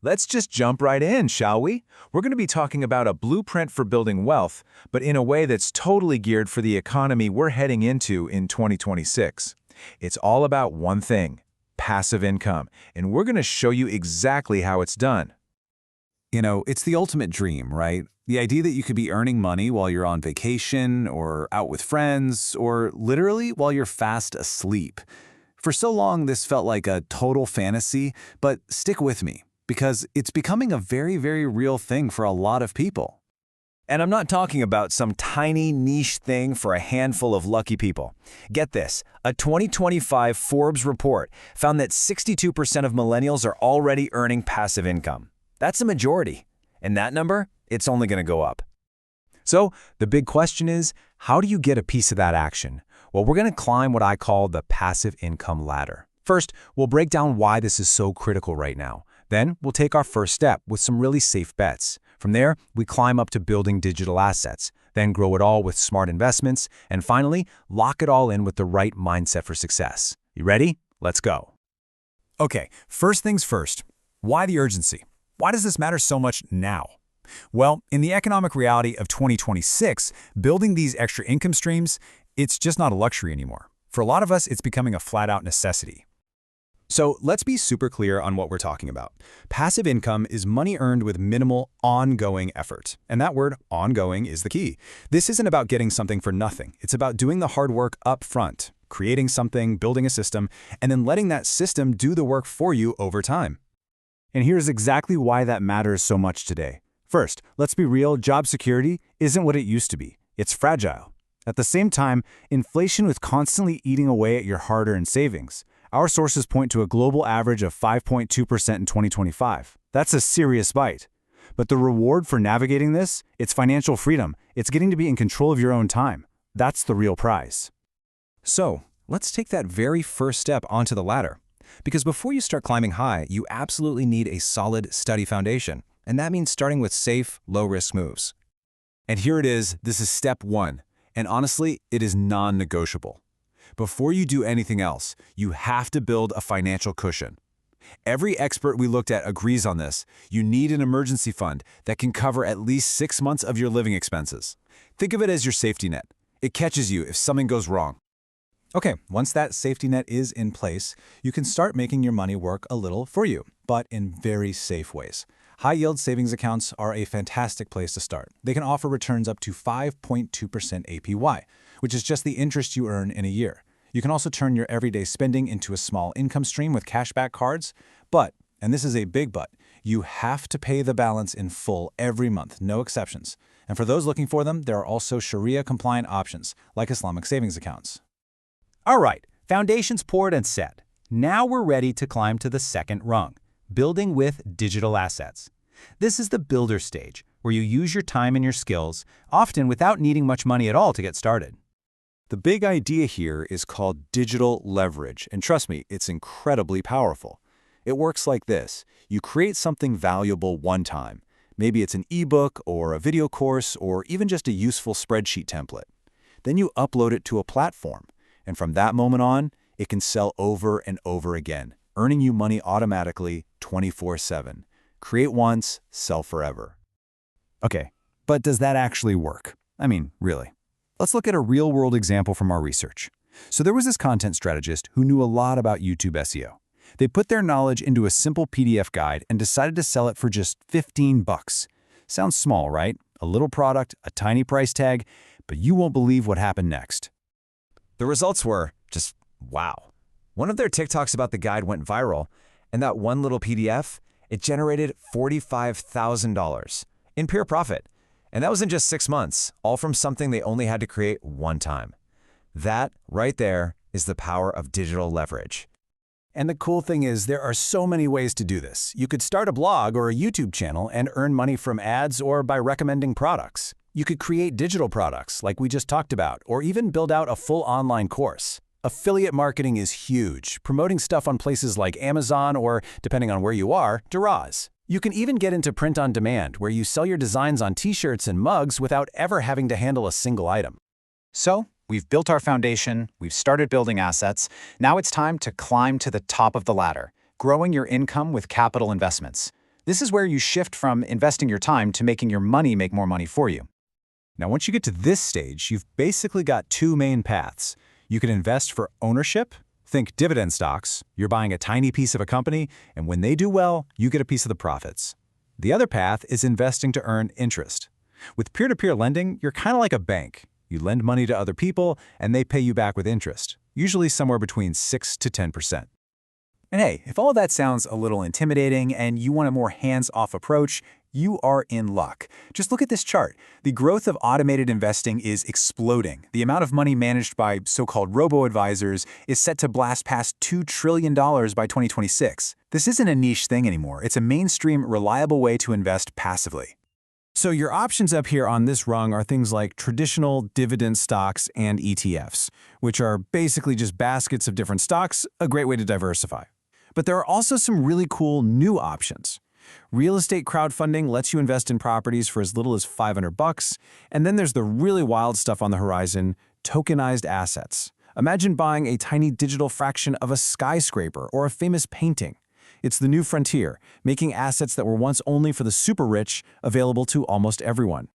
Let's just jump right in, shall we? We're going to be talking about a blueprint for building wealth, but in a way that's totally geared for the economy we're heading into in 2026. It's all about one thing: passive income, and we're going to show you exactly how it's done. It's the ultimate dream, right? The idea that you could be earning money while you're on vacation or out with friends or literally while you're fast asleep. For so long, this felt like a total fantasy, but stick with me because it's becoming a very, very real thing for a lot of people. And I'm not talking about some tiny niche thing for a handful of lucky people. Get this, a 2025 Forbes report found that 62% of millennials are already earning passive income. That's a majority. And that number, it's only going to go up. So, the big question is, how do you get a piece of that action? Well, we're going to climb what I call the passive income ladder. First, we'll break down why this is so critical right now. Then, we'll take our first step with some really safe bets. From there, we climb up to building digital assets, then grow it all with smart investments, and finally, lock it all in with the right mindset for success. You ready? Let's go. Okay, first things first. Why the urgency? Why does this matter so much now? Well, in the economic reality of 2026, building these extra income streams, it's just not a luxury anymore. For a lot of us, it's becoming a flat-out necessity. So let's be super clear on what we're talking about. Passive income is money earned with minimal, ongoing effort. And that word, ongoing, is the key. This isn't about getting something for nothing. It's about doing the hard work up front, creating something, building a system, and then letting that system do the work for you over time. And here's exactly why that matters so much today. First, let's be real, job security isn't what it used to be. It's fragile. At the same time, inflation is constantly eating away at your hard-earned savings. Our sources point to a global average of 5.2% in 2025. That's a serious bite. But the reward for navigating this, it's financial freedom. It's getting to be in control of your own time. That's the real prize. So, let's take that very first step onto the ladder. Because before you start climbing high, you absolutely need a solid, steady foundation. And that means starting with safe, low-risk moves. And here it is. This is step one. And honestly, it is non-negotiable. Before you do anything else, you have to build a financial cushion. Every expert we looked at agrees on this. You need an emergency fund that can cover at least 6 months of your living expenses. Think of it as your safety net. It catches you if something goes wrong. Okay, once that safety net is in place, you can start making your money work a little for you, but in very safe ways. High-yield savings accounts are a fantastic place to start. They can offer returns up to 5.2% APY, which is just the interest you earn in a year. You can also turn your everyday spending into a small income stream with cashback cards, but, and this is a big but, you have to pay the balance in full every month, no exceptions. And for those looking for them, there are also Sharia-compliant options, like Islamic savings accounts. All right, foundation's poured and set. Now we're ready to climb to the second rung, building with digital assets. This is the builder stage, where you use your time and your skills, often without needing much money at all to get started. The big idea here is called digital leverage, and trust me, it's incredibly powerful. It works like this. You create something valuable one time. Maybe it's an ebook or a video course or even just a useful spreadsheet template. Then you upload it to a platform, and from that moment on, it can sell over and over again, earning you money automatically 24/7. Create once, sell forever. Okay, but does that actually work? I mean, really. Let's look at a real-world example from our research. So there was this content strategist who knew a lot about YouTube SEO. They put their knowledge into a simple PDF guide and decided to sell it for just $15. Sounds small, right? A little product, a tiny price tag, but you won't believe what happened next. The results were just wow. One of their TikToks about the guide went viral, and that one little PDF, it generated $45,000 in pure profit. And that was in just 6 months, all from something they only had to create one time. That, right there, is the power of digital leverage. And the cool thing is there are so many ways to do this. You could start a blog or a YouTube channel and earn money from ads or by recommending products. You could create digital products like we just talked about, or even build out a full online course. Affiliate marketing is huge, promoting stuff on places like Amazon or, depending on where you are, Daraz. You can even get into print on demand, where you sell your designs on t-shirts and mugs without ever having to handle a single item. So, we've built our foundation, we've started building assets. Now it's time to climb to the top of the ladder, growing your income with capital investments. This is where you shift from investing your time to making your money make more money for you. Now, once you get to this stage, you've basically got two main paths. You can invest for ownership. Think dividend stocks. You're buying a tiny piece of a company, and when they do well, you get a piece of the profits. The other path is investing to earn interest. With peer-to-peer lending, you're kind of like a bank. You lend money to other people, and they pay you back with interest, usually somewhere between 6 to 10%. And hey, if all that sounds a little intimidating and you want a more hands-off approach, you are in luck. Just look at this chart. The growth of automated investing is exploding. The amount of money managed by so-called robo-advisors is set to blast past $2 trillion by 2026. This isn't a niche thing anymore. It's a mainstream, reliable way to invest passively. So your options up here on this rung are things like traditional dividend stocks and ETFs, which are basically just baskets of different stocks, a great way to diversify. But there are also some really cool new options. Real estate crowdfunding lets you invest in properties for as little as $500, and then there's the really wild stuff on the horizon, tokenized assets. Imagine buying a tiny digital fraction of a skyscraper or a famous painting. It's the new frontier, making assets that were once only for the super rich available to almost everyone.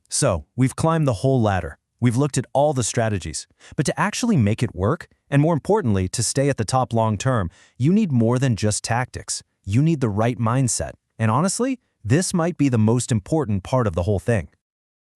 So, we've climbed the whole ladder. We've looked at all the strategies. But to actually make it work, and more importantly, to stay at the top long term, you need more than just tactics. You need the right mindset. And honestly, this might be the most important part of the whole thing.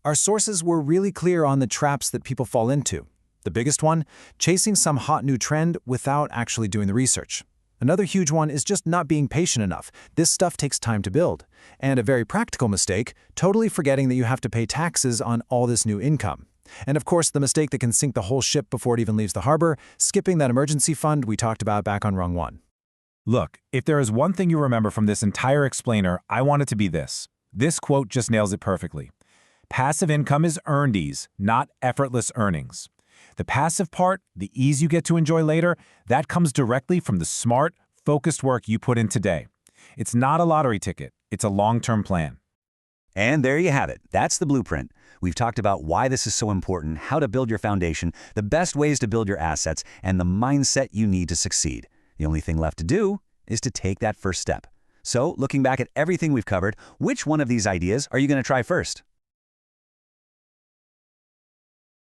Our sources were really clear on the traps that people fall into. The biggest one, chasing some hot new trend without actually doing the research. Another huge one is just not being patient enough. This stuff takes time to build. And a very practical mistake, totally forgetting that you have to pay taxes on all this new income. And of course, the mistake that can sink the whole ship before it even leaves the harbor, skipping that emergency fund we talked about back on rung 1. Look, if there is one thing you remember from this entire explainer, I want it to be this. This quote just nails it perfectly. Passive income is earned ease, not effortless earnings. The passive part, the ease you get to enjoy later, that comes directly from the smart, focused work you put in today. It's not a lottery ticket, it's a long-term plan. And there you have it. That's the blueprint. We've talked about why this is so important, how to build your foundation, the best ways to build your assets, and the mindset you need to succeed. The only thing left to do is to take that first step. So, looking back at everything we've covered, which one of these ideas are you going to try first?